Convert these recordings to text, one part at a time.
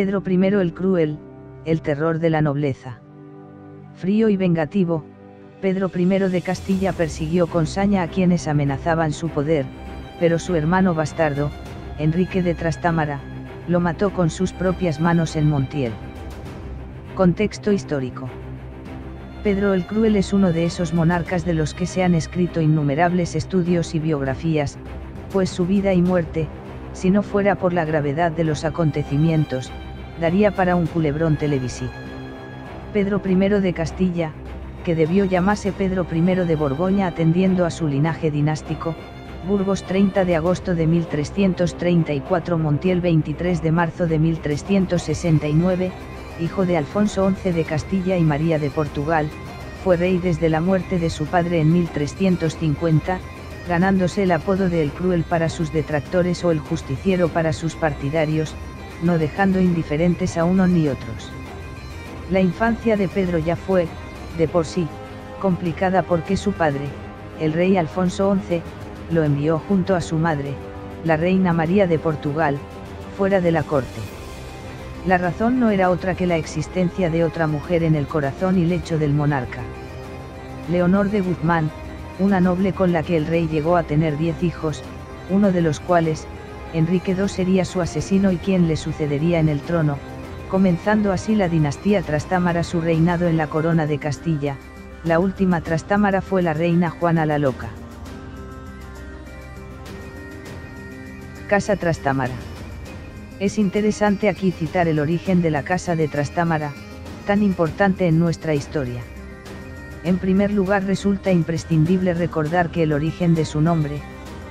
Pedro I el Cruel, el terror de la nobleza. Frío y vengativo, Pedro I de Castilla persiguió con saña a quienes amenazaban su poder, pero su hermano bastardo, Enrique de Trastámara, lo mató con sus propias manos en Montiel. Contexto histórico. Pedro el Cruel es uno de esos monarcas de los que se han escrito innumerables estudios y biografías, pues su vida y muerte, si no fuera por la gravedad de los acontecimientos, daría para un culebrón televisivo. Pedro I de Castilla, que debió llamarse Pedro I de Borgoña atendiendo a su linaje dinástico, Burgos 30 de agosto de 1334, Montiel 23 de marzo de 1369, hijo de Alfonso XI de Castilla y María de Portugal, fue rey desde la muerte de su padre en 1350, ganándose el apodo de El Cruel para sus detractores o El Justiciero para sus partidarios, no dejando indiferentes a uno ni otros. La infancia de Pedro ya fue, de por sí, complicada porque su padre, el rey Alfonso XI, lo envió junto a su madre, la reina María de Portugal, fuera de la corte. La razón no era otra que la existencia de otra mujer en el corazón y lecho del monarca. Leonor de Guzmán, una noble con la que el rey llegó a tener 10 hijos, uno de los cuales, Enrique II, sería su asesino y quien le sucedería en el trono, comenzando así la dinastía Trastámara su reinado en la corona de Castilla. La última Trastámara fue la reina Juana la Loca. Casa Trastámara. Es interesante aquí citar el origen de la Casa de Trastámara, tan importante en nuestra historia. En primer lugar, resulta imprescindible recordar que el origen de su nombre,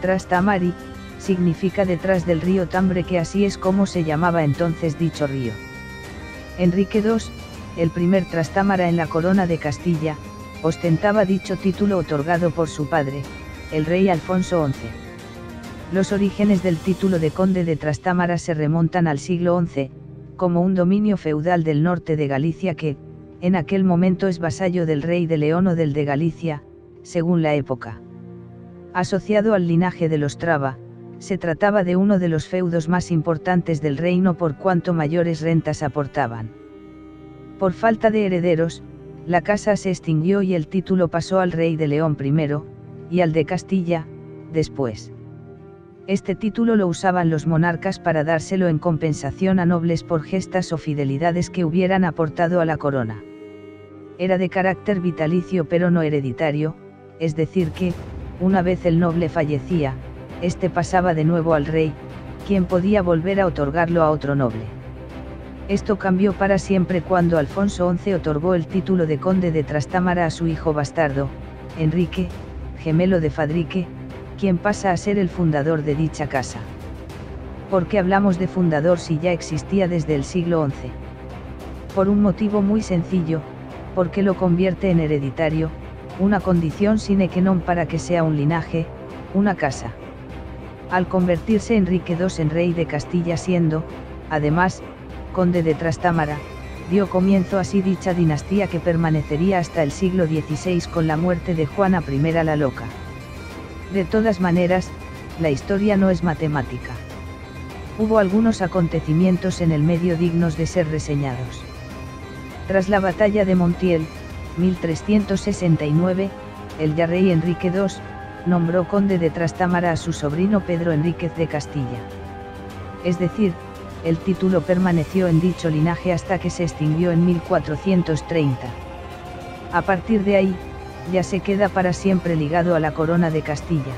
Trastamari, significa detrás del río Tambre, que así es como se llamaba entonces dicho río. Enrique II, el primer Trastámara en la corona de Castilla, ostentaba dicho título otorgado por su padre, el rey Alfonso XI. Los orígenes del título de conde de Trastámara se remontan al siglo XI, como un dominio feudal del norte de Galicia que, en aquel momento es vasallo del rey de León o del de Galicia, según la época. Asociado al linaje de los Traba, se trataba de uno de los feudos más importantes del reino por cuanto mayores rentas aportaban. Por falta de herederos, la casa se extinguió y el título pasó al rey de León primero, y al de Castilla, después. Este título lo usaban los monarcas para dárselo en compensación a nobles por gestas o fidelidades que hubieran aportado a la corona. Era de carácter vitalicio pero no hereditario, es decir que, una vez el noble fallecía, este pasaba de nuevo al rey, quien podía volver a otorgarlo a otro noble. Esto cambió para siempre cuando Alfonso XI otorgó el título de conde de Trastámara a su hijo bastardo, Enrique, gemelo de Fadrique, quien pasa a ser el fundador de dicha casa. ¿Por qué hablamos de fundador si ya existía desde el siglo XI? Por un motivo muy sencillo, porque lo convierte en hereditario, una condición sine qua non para que sea un linaje, una casa. Al convertirse Enrique II en rey de Castilla siendo, además, conde de Trastámara, dio comienzo así dicha dinastía que permanecería hasta el siglo XVI con la muerte de Juana I la Loca. De todas maneras, la historia no es matemática. Hubo algunos acontecimientos en el medio dignos de ser reseñados. Tras la batalla de Montiel, 1369, el ya rey Enrique II, nombró conde de Trastámara a su sobrino Pedro Enríquez de Castilla. Es decir, el título permaneció en dicho linaje hasta que se extinguió en 1430. A partir de ahí, ya se queda para siempre ligado a la corona de Castilla.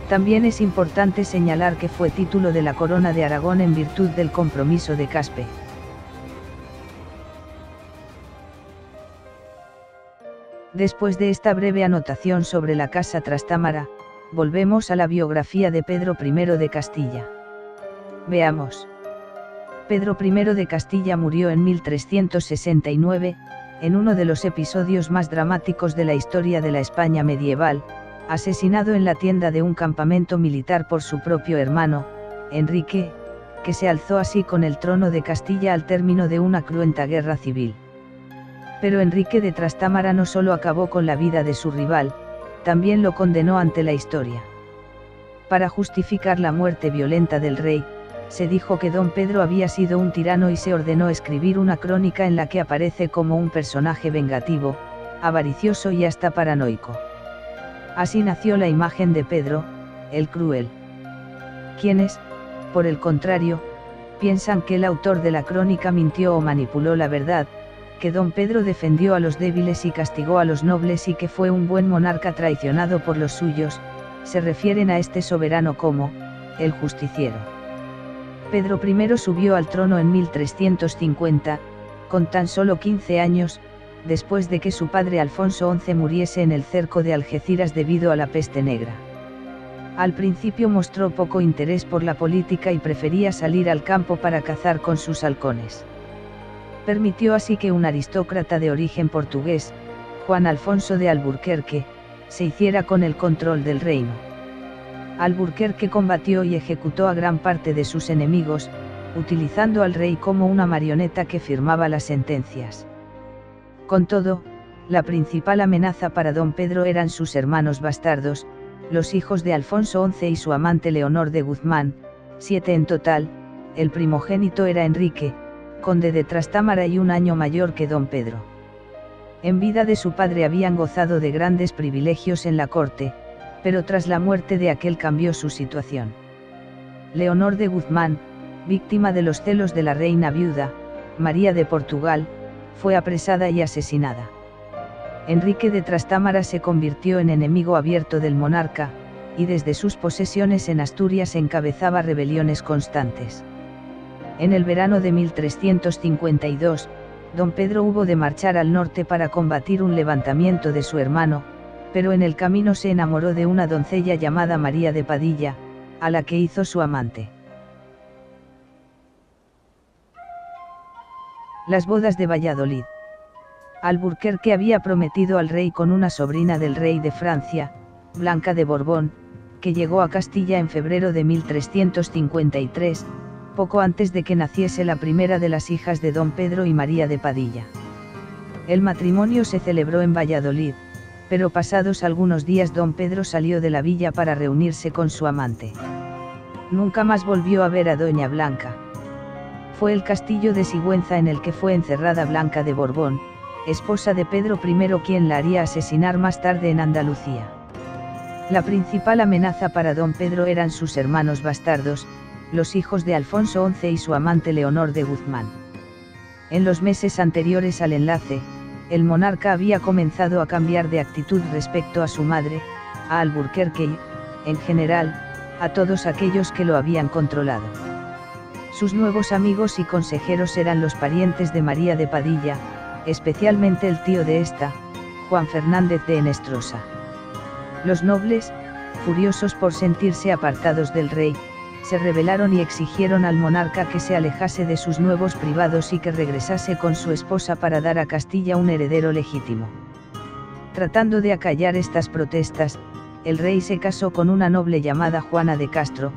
También es importante señalar que fue título de la corona de Aragón en virtud del compromiso de Caspe. Después de esta breve anotación sobre la casa Trastámara, volvemos a la biografía de Pedro I de Castilla. Veamos. Pedro I de Castilla murió en 1369, en uno de los episodios más dramáticos de la historia de la España medieval, asesinado en la tienda de un campamento militar por su propio hermano, Enrique, que se alzó así con el trono de Castilla al término de una cruenta guerra civil. Pero Enrique de Trastámara no solo acabó con la vida de su rival, también lo condenó ante la historia. Para justificar la muerte violenta del rey, se dijo que don Pedro había sido un tirano y se ordenó escribir una crónica en la que aparece como un personaje vengativo, avaricioso y hasta paranoico. Así nació la imagen de Pedro, el cruel. Quienes, por el contrario, piensan que el autor de la crónica mintió o manipuló la verdad, que don Pedro defendió a los débiles y castigó a los nobles y que fue un buen monarca traicionado por los suyos, se refieren a este soberano como, el justiciero. Pedro I subió al trono en 1350, con tan solo 15 años, después de que su padre Alfonso XI muriese en el cerco de Algeciras debido a la peste negra. Al principio mostró poco interés por la política y prefería salir al campo para cazar con sus halcones. Permitió así que un aristócrata de origen portugués, Juan Alfonso de Alburquerque, se hiciera con el control del reino. Alburquerque combatió y ejecutó a gran parte de sus enemigos, utilizando al rey como una marioneta que firmaba las sentencias. Con todo, la principal amenaza para don Pedro eran sus hermanos bastardos, los hijos de Alfonso XI y su amante Leonor de Guzmán, 7 en total. El primogénito era Enrique, conde de Trastámara y un año mayor que don Pedro. En vida de su padre habían gozado de grandes privilegios en la corte, pero tras la muerte de aquel cambió su situación. Leonor de Guzmán, víctima de los celos de la reina viuda, María de Portugal, fue apresada y asesinada. Enrique de Trastámara se convirtió en enemigo abierto del monarca, y desde sus posesiones en Asturias encabezaba rebeliones constantes. En el verano de 1352, don Pedro hubo de marchar al norte para combatir un levantamiento de su hermano, pero en el camino se enamoró de una doncella llamada María de Padilla, a la que hizo su amante. Las bodas de Valladolid. Alburquerque había prometido al rey con una sobrina del rey de Francia, Blanca de Borbón, que llegó a Castilla en febrero de 1353, poco antes de que naciese la primera de las hijas de don Pedro y María de Padilla. El matrimonio se celebró en Valladolid, pero pasados algunos días don Pedro salió de la villa para reunirse con su amante. Nunca más volvió a ver a doña Blanca. Fue el castillo de Sigüenza en el que fue encerrada Blanca de Borbón, esposa de Pedro I, quien la haría asesinar más tarde en Andalucía. La principal amenaza para don Pedro eran sus hermanos bastardos, los hijos de Alfonso XI y su amante Leonor de Guzmán. En los meses anteriores al enlace, el monarca había comenzado a cambiar de actitud respecto a su madre, a Alburquerque y, en general, a todos aquellos que lo habían controlado. Sus nuevos amigos y consejeros eran los parientes de María de Padilla, especialmente el tío de esta, Juan Fernández de Henestrosa. Los nobles, furiosos por sentirse apartados del rey, se rebelaron y exigieron al monarca que se alejase de sus nuevos privados y que regresase con su esposa para dar a Castilla un heredero legítimo. Tratando de acallar estas protestas, el rey se casó con una noble llamada Juana de Castro,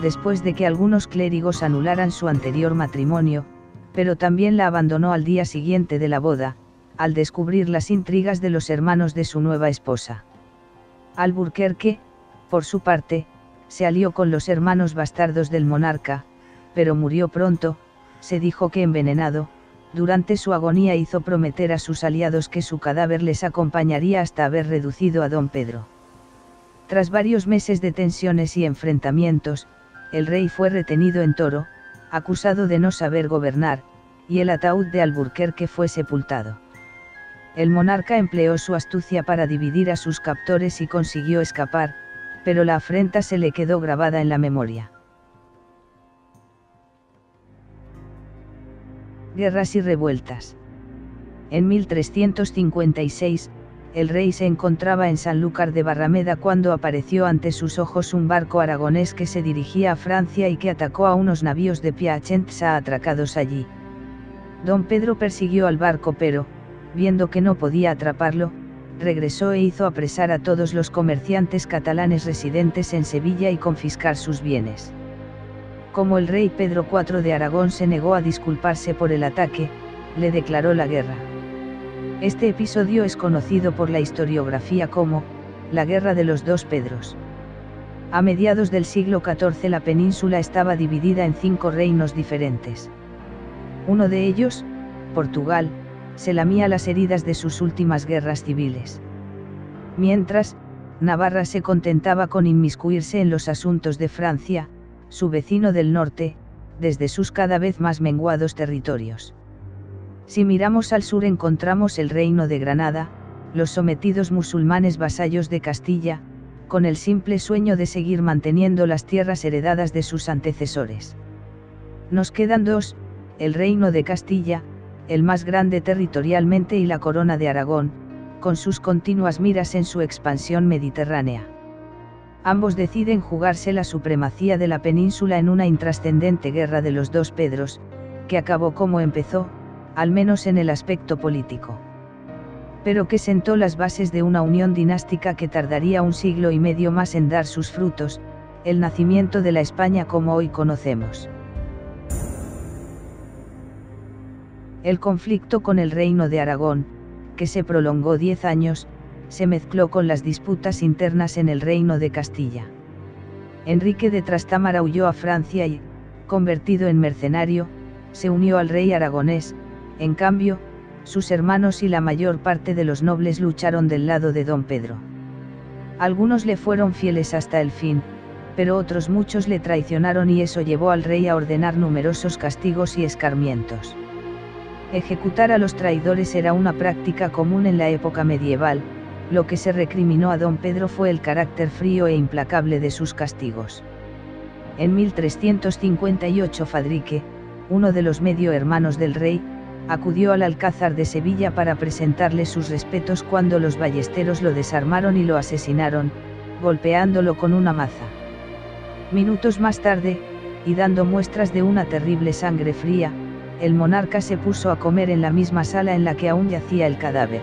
después de que algunos clérigos anularan su anterior matrimonio, pero también la abandonó al día siguiente de la boda, al descubrir las intrigas de los hermanos de su nueva esposa. Alburquerque, por su parte, se alió con los hermanos bastardos del monarca, pero murió pronto. Se dijo que envenenado. Durante su agonía hizo prometer a sus aliados que su cadáver les acompañaría hasta haber reducido a don Pedro. Tras varios meses de tensiones y enfrentamientos, el rey fue retenido en Toro, acusado de no saber gobernar, y el ataúd de Alburquerque fue sepultado. El monarca empleó su astucia para dividir a sus captores y consiguió escapar, pero la afrenta se le quedó grabada en la memoria. Guerras y revueltas. En 1356, el rey se encontraba en Sanlúcar de Barrameda cuando apareció ante sus ojos un barco aragonés que se dirigía a Francia y que atacó a unos navíos de Piacenza atracados allí. Don Pedro persiguió al barco pero, viendo que no podía atraparlo, regresó e hizo apresar a todos los comerciantes catalanes residentes en Sevilla y confiscar sus bienes. Como el rey Pedro IV de Aragón se negó a disculparse por el ataque, le declaró la guerra. Este episodio es conocido por la historiografía como la Guerra de los Dos Pedros. A mediados del siglo XIV la península estaba dividida en 5 reinos diferentes. Uno de ellos, Portugal, se lamía las heridas de sus últimas guerras civiles. Mientras, Navarra se contentaba con inmiscuirse en los asuntos de Francia, su vecino del norte, desde sus cada vez más menguados territorios. Si miramos al sur encontramos el reino de Granada, los sometidos musulmanes vasallos de Castilla, con el simple sueño de seguir manteniendo las tierras heredadas de sus antecesores. Nos quedan 2, el reino de Castilla, el más grande territorialmente, y la corona de Aragón, con sus continuas miras en su expansión mediterránea. Ambos deciden jugarse la supremacía de la península en una intrascendente guerra de los dos Pedros, que acabó como empezó, al menos en el aspecto político. Pero que sentó las bases de una unión dinástica que tardaría 1 siglo y medio más en dar sus frutos, el nacimiento de la España como hoy conocemos. El conflicto con el reino de Aragón, que se prolongó 10 años, se mezcló con las disputas internas en el reino de Castilla. Enrique de Trastámara huyó a Francia y, convertido en mercenario, se unió al rey aragonés. En cambio, sus hermanos y la mayor parte de los nobles lucharon del lado de don Pedro. Algunos le fueron fieles hasta el fin, pero otros muchos le traicionaron y eso llevó al rey a ordenar numerosos castigos y escarmientos. Ejecutar a los traidores era una práctica común en la época medieval. Lo que se recriminó a don Pedro fue el carácter frío e implacable de sus castigos. En 1358 Fadrique, uno de los medio hermanos del rey, acudió al Alcázar de Sevilla para presentarle sus respetos cuando los ballesteros lo desarmaron y lo asesinaron, golpeándolo con una maza. Minutos más tarde, y dando muestras de una terrible sangre fría, el monarca se puso a comer en la misma sala en la que aún yacía el cadáver.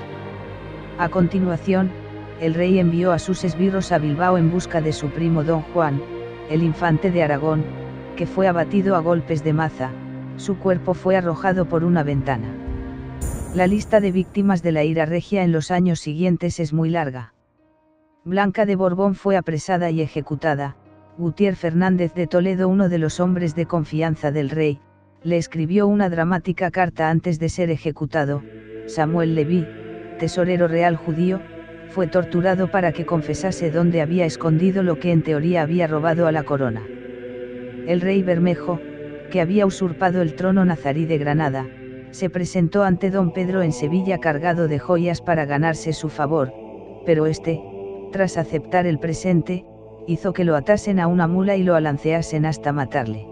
A continuación, el rey envió a sus esbirros a Bilbao en busca de su primo don Juan, el infante de Aragón, que fue abatido a golpes de maza. Su cuerpo fue arrojado por una ventana. La lista de víctimas de la ira regia en los años siguientes es muy larga. Blanca de Borbón fue apresada y ejecutada. Gutiérrez Fernández de Toledo, uno de los hombres de confianza del rey, le escribió una dramática carta antes de ser ejecutado. Samuel Leví, tesorero real judío, fue torturado para que confesase dónde había escondido lo que en teoría había robado a la corona. El rey Bermejo, que había usurpado el trono nazarí de Granada, se presentó ante don Pedro en Sevilla cargado de joyas para ganarse su favor, pero este, tras aceptar el presente, hizo que lo atasen a una mula y lo alanceasen hasta matarle.